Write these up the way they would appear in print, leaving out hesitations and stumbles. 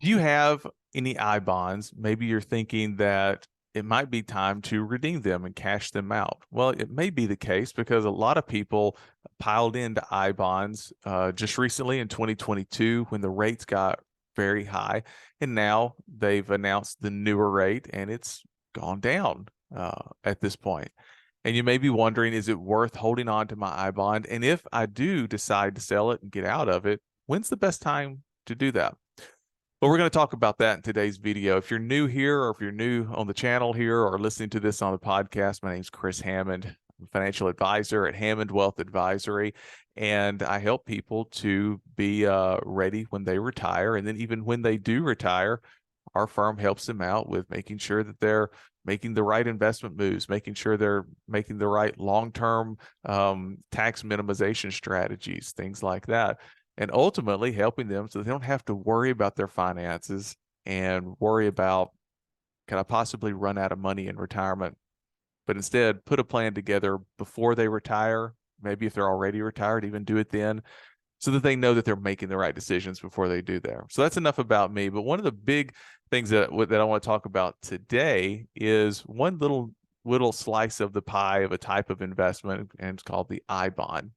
Do you have any I bonds? Maybe you're thinking that it might be time to redeem them and cash them out. Well, it may be the case because a lot of people piled into I bonds just recently in 2022 when the rates got very high, and now they've announced the newer rate and it's gone down at this point. And you may be wondering, is it worth holding on to my I bond? And if I do decide to sell it and get out of it, when's the best time to do that? Well, we're going to talk about that in today's video. If you're new here or if you're new on the channel here or listening to this on the podcast, my name is Chris Hammond. I'm a financial advisor at Hammond Wealth Advisory, and I help people to be ready when they retire. And then even when they do retire, our firm helps them out with making sure that they're making the right investment moves, making sure they're making the right long-term tax minimization strategies, things like that, and ultimately helping them so they don't have to worry about their finances and worry about, can I possibly run out of money in retirement? But instead, put a plan together before they retire. Maybe if they're already retired, even do it then, so that they know that they're making the right decisions before they do there. So that's enough about me. But one of the big things that I want to talk about today is one little slice of the pie of a type of investment, and it's called the I bond.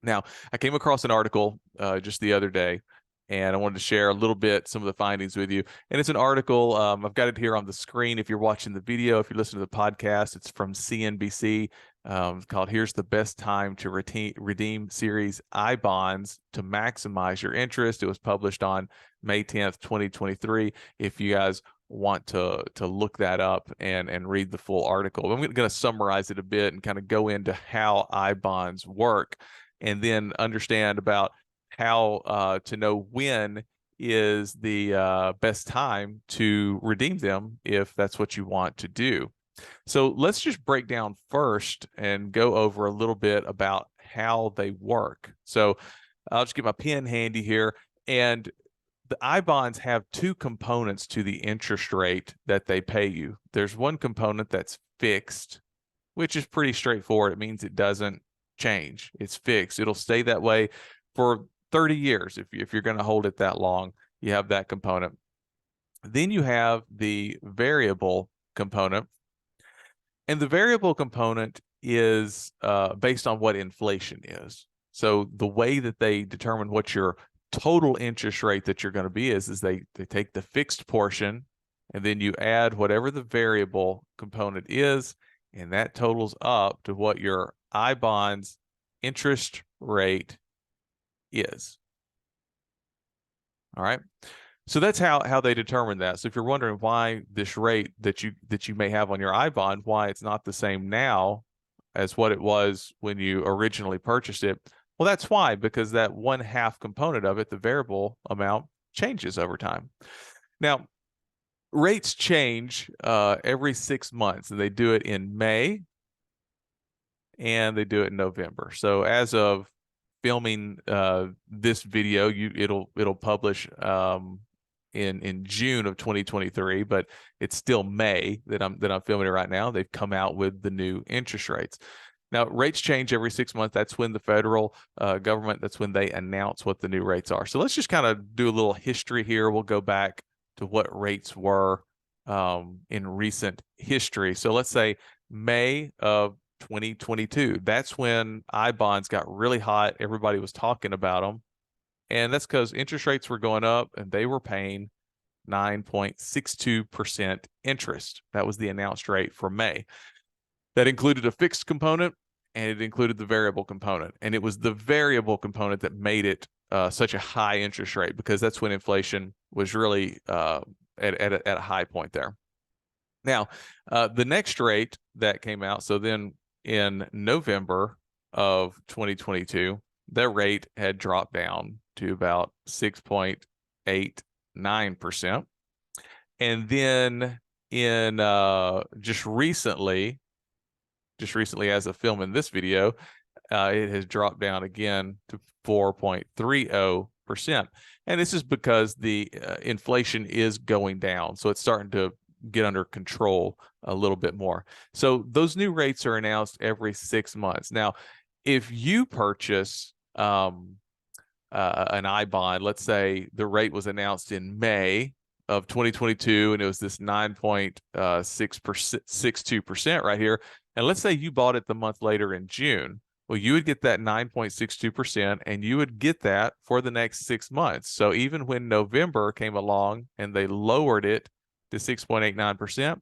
Now, I came across an article just the other day, and I wanted to share a little bit some of the findings with you. And it's an article. I've got it here on the screen. If you're watching the video, if you're listening to the podcast, it's from CNBC. It's called "Here's the Best Time to Redeem Series I Bonds to Maximize Your Interest." It was published on May 10th, 2023. If you guys want to look that up and read the full article, I'm going to summarize it a bit and kind of go into how I bonds work, and then understand about how to know when is the best time to redeem them if that's what you want to do. So let's just break down first and go over a little bit about how they work. So I'll just get my pen handy here. And the I bonds have two components to the interest rate that they pay you. There's one component that's fixed, which is pretty straightforward. It means it doesn't change. It's fixed. It'll stay that way for 30 years. If you're going to hold it that long, you have that component. Then you have the variable component. And the variable component is based on what inflation is. So the way that they determine what your total interest rate that you're going to be is they take the fixed portion, and then you add whatever the variable component is, and that totals up to what your I bonds interest rate is. All right. So that's how they determine that. So if you're wondering why this rate that you may have on your I bond, why it's not the same now as what it was when you originally purchased it, well, that's why, because that 1/2 component of it, the variable amount, changes over time. Now, rates change every 6 months, and they do it in May and they do it in November. So as of filming this video, it'll publish in June of 2023, but it's still May that I'm filming it right now. They've come out with the new interest rates. Now, rates change every 6 months. That's when the federal government, that's when they announce what the new rates are. So let's just kind of do a little history here. We'll go back to what rates were in recent history. So let's say May of 2022. That's when I bonds got really hot. Everybody was talking about them. And that's because interest rates were going up and they were paying 9.62% interest. That was the announced rate for May. That included a fixed component and it included the variable component. And it was the variable component that made it such a high interest rate, because that's when inflation was really at a high point there. Now, the next rate that came out, so then in November of 2022, their rate had dropped down to about 6.89%. And then in just recently as of filming this video, it has dropped down again to 4.30%. And this is because the inflation is going down. So it's starting to get under control a little bit more. So those new rates are announced every 6 months. Now, if you purchase an I bond, let's say the rate was announced in May of 2022, and it was this 9.62% right here. And let's say you bought it the month later in June. Well, you would get that 9.62%, and you would get that for the next 6 months. So even when November came along and they lowered it to 6.89%,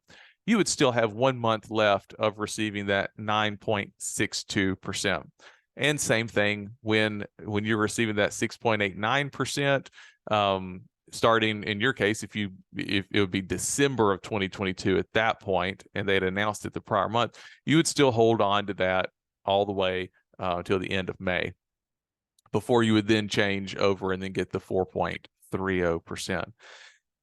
you would still have 1 month left of receiving that 9.62%. And same thing when you're receiving that 6.89%, starting in your case, if it would be December of 2022 at that point, and they had announced it the prior month, you would still hold on to that all the way until the end of May, before you would then change over and then get the 4.30%.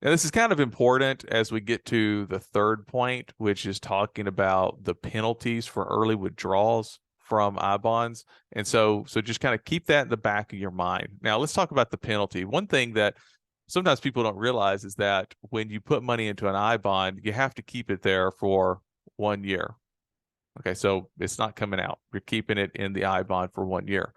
Now, this is kind of important as we get to the third point, which is talking about the penalties for early withdrawals from I bonds. And so just kind of keep that in the back of your mind. Now, let's talk about the penalty. One thing that sometimes people don't realize is that when you put money into an I bond, you have to keep it there for 1 year. Okay, so it's not coming out. You're keeping it in the I bond for 1 year.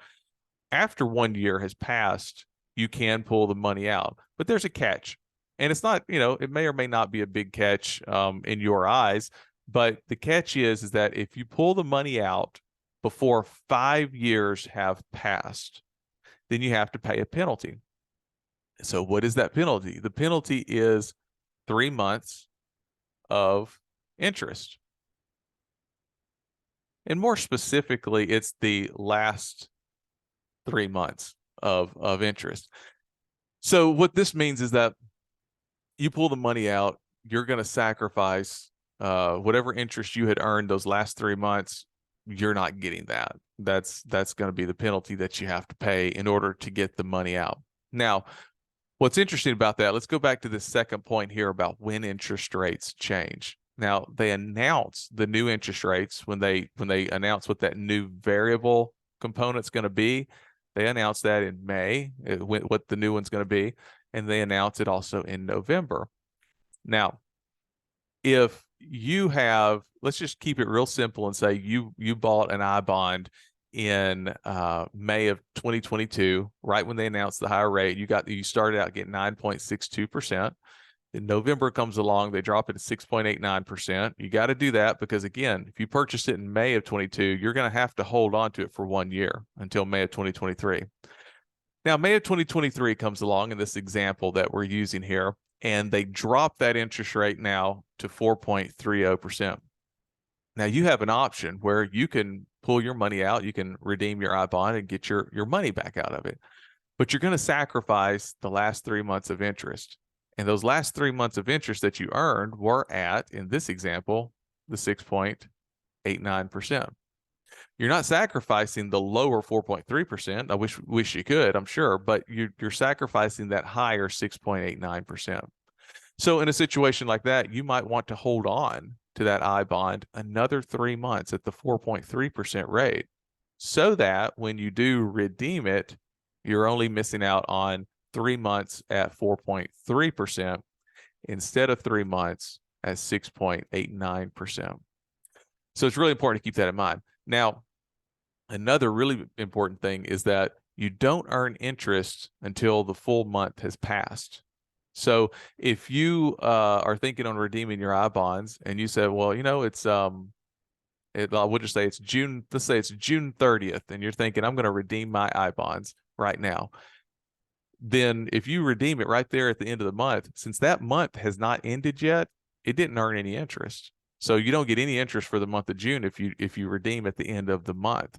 After 1 year has passed, you can pull the money out, but there's a catch. And it's not, it may or may not be a big catch in your eyes, but the catch is that if you pull the money out before 5 years have passed, then you have to pay a penalty. So what is that penalty? The penalty is 3 months of interest. And more specifically, it's the last 3 months of interest. So what this means is that you pull the money out, you're going to sacrifice whatever interest you had earned those last 3 months. You're not getting that. That's going to be the penalty that you have to pay in order to get the money out. Now, what's interesting about that, let's go back to the second point here about when interest rates change. Now, they announce the new interest rates when they announce what that new variable component's going to be. They announce that in May, what the new one's going to be, and they announce it also in November. Now, if you have, let's just keep it real simple and say you bought an I bond in May of 2022, right when they announced the higher rate. You started out getting 9.62%. Then November comes along, they drop it to 6.89%. You got to do that because, again, if you purchased it in May of 22, you're going to have to hold on to it for 1 year until May of 2023. Now, May of 2023 comes along in this example that we're using here, and they drop that interest rate now to 4.30%. Now, you have an option where you can pull your money out, you can redeem your I bond and get your money back out of it. But you're going to sacrifice the last 3 months of interest. And those last 3 months of interest that you earned were at, in this example, the 6.89%. You're not sacrificing the lower 4.3%. I wish you could, I'm sure, but you're sacrificing that higher 6.89%. So in a situation like that, you might want to hold on to that I bond another 3 months at the 4.3% rate, so that when you do redeem it, you're only missing out on 3 months at 4.3% instead of 3 months at 6.89%. So it's really important to keep that in mind. Now, another really important thing is that you don't earn interest until the full month has passed. So if you are thinking on redeeming your I bonds and you said, well, it's we'll just say it's June, let's say it's June 30th, and you're thinking, I'm going to redeem my I bonds right now. Then if you redeem it right there at the end of the month, since that month has not ended yet, it didn't earn any interest. So you don't get any interest for the month of June if you redeem at the end of the month.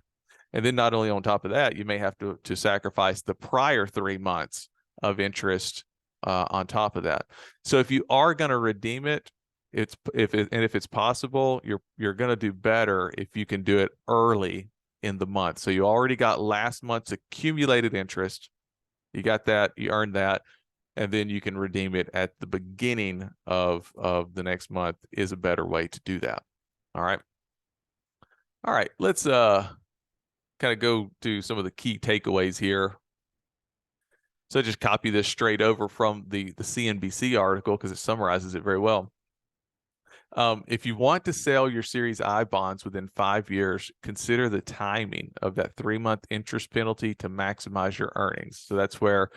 And then not only on top of that, you may have to sacrifice the prior 3 months of interest on top of that. So if you are going to redeem it, if it's possible, you're going to do better if you can do it early in the month. So you already got last month's accumulated interest. You got that, you earned that, and then you can redeem it at the beginning of the next month is a better way to do that. All right. Let's kind of go to some of the key takeaways here. So just copy this straight over from the CNBC article because it summarizes it very well. If you want to sell your Series I bonds within 5 years, consider the timing of that 3-month interest penalty to maximize your earnings. So that's where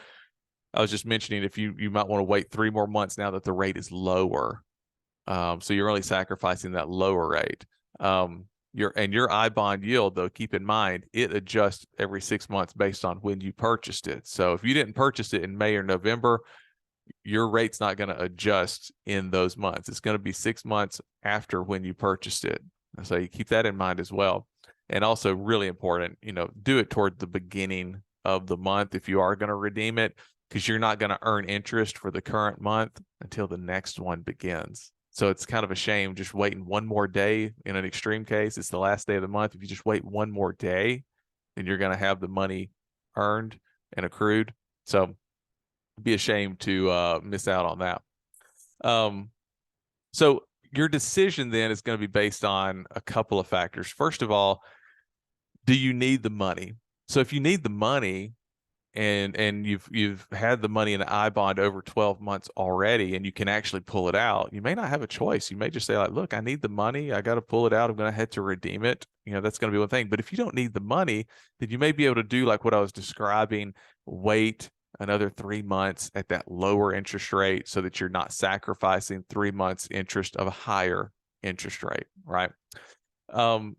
I was just mentioning, if you might want to wait 3 more months now that the rate is lower. So you're only sacrificing that lower rate. Your I bond yield, though, keep in mind, it adjusts every 6 months based on when you purchased it. So if you didn't purchase it in May or November, your rate's not going to adjust in those months. It's going to be 6 months after when you purchased it. So you keep that in mind as well. And also really important, do it toward the beginning of the month if you are going to redeem it, because you're not going to earn interest for the current month until the next one begins. So it's kind of a shame just waiting one more day. In an extreme case, it's the last day of the month. If you just wait one more day, then you're going to have the money earned and accrued. So it'd be a shame to miss out on that. So your decision then is going to be based on a couple of factors. First of all, do you need the money? So if you need the money, and you've had the money in an I bond over 12 months already, and you can actually pull it out, you may not have a choice. You may just say, like, look, I need the money. I got to pull it out. I'm going to have to redeem it. That's going to be one thing. But if you don't need the money, then you may be able to do like what I was describing, wait another 3 months at that lower interest rate so that you're not sacrificing 3 months interest of a higher interest rate, right?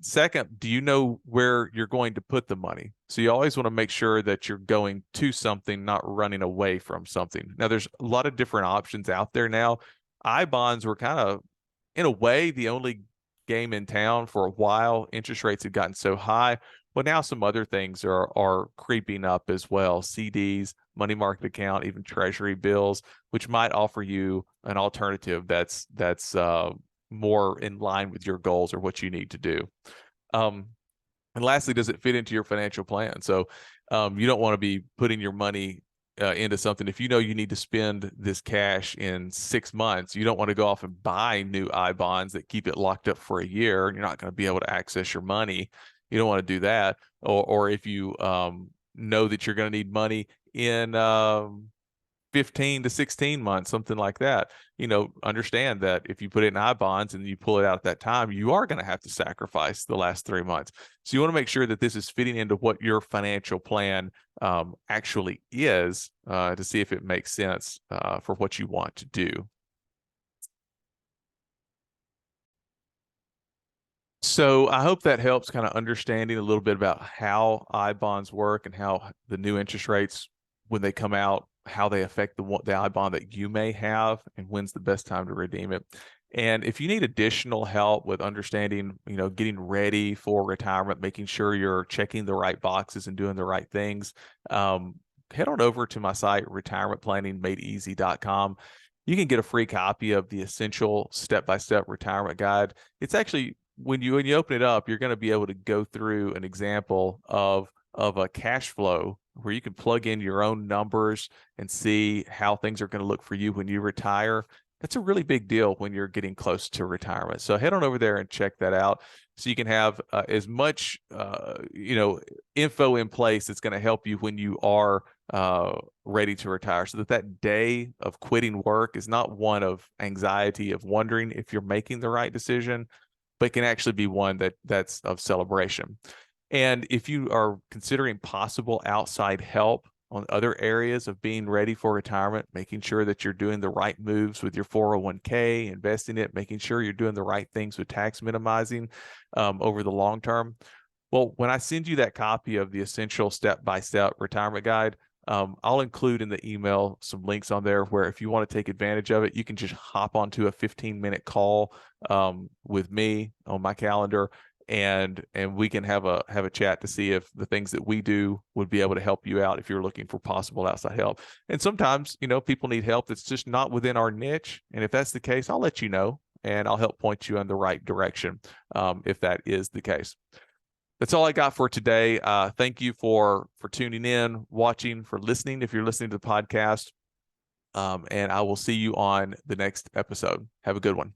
Second, do you know where you're going to put the money? So you always want to make sure that you're going to something, not running away from something. Now, there's a lot of different options out there now. I bonds were kind of, in a way, the only game in town for a while. Interest rates had gotten so high. But now some other things are creeping up as well. CDs, money market account, even treasury bills, which might offer you an alternative that's more in line with your goals or what you need to do. And lastly, does it fit into your financial plan? So you don't want to be putting your money into something. If you know you need to spend this cash in 6 months, you don't want to go off and buy new I bonds that keep it locked up for a year, and you're not going to be able to access your money. You don't want to do that. Or if you know that you're going to need money in 15 to 16 months, something like that, understand that if you put it in I bonds and you pull it out at that time, you are going to have to sacrifice the last 3 months. So you want to make sure that this is fitting into what your financial plan actually is, to see if it makes sense for what you want to do. So I hope that helps kind of understanding a little bit about how I bonds work and how the new interest rates, when they come out, how they affect the I bond that you may have, and when's the best time to redeem it. And if you need additional help with understanding, getting ready for retirement, making sure you're checking the right boxes and doing the right things, head on over to my site, retirementplanningmadeeasy.com. You can get a free copy of the Essential Step-by-Step Retirement Guide. It's actually, when you open it up, you're going to be able to go through an example of a cash flow where you can plug in your own numbers and see how things are going to look for you when you retire. That's a really big deal when you're getting close to retirement. So head on over there and check that out so you can have as much info in place that's going to help you when you are ready to retire, so that day of quitting work is not one of anxiety, of wondering if you're making the right decision, but can actually be one that's of celebration. And if you are considering possible outside help on other areas of being ready for retirement, making sure that you're doing the right moves with your 401k, investing it, making sure you're doing the right things with tax minimizing over the long term. Well, when I send you that copy of the Essential Step-by-Step Retirement Guide, I'll include in the email some links on there where if you want to take advantage of it, you can just hop onto a 15-minute call with me on my calendar, and we can have a chat to see if the things that we do would be able to help you out if you're looking for possible outside help. And sometimes, people need help that's just not within our niche. And if that's the case, I'll let you know, and I'll help point you in the right direction if that is the case. That's all I got for today. Thank you for tuning in, watching, for listening, if you're listening to the podcast. And I will see you on the next episode. Have a good one.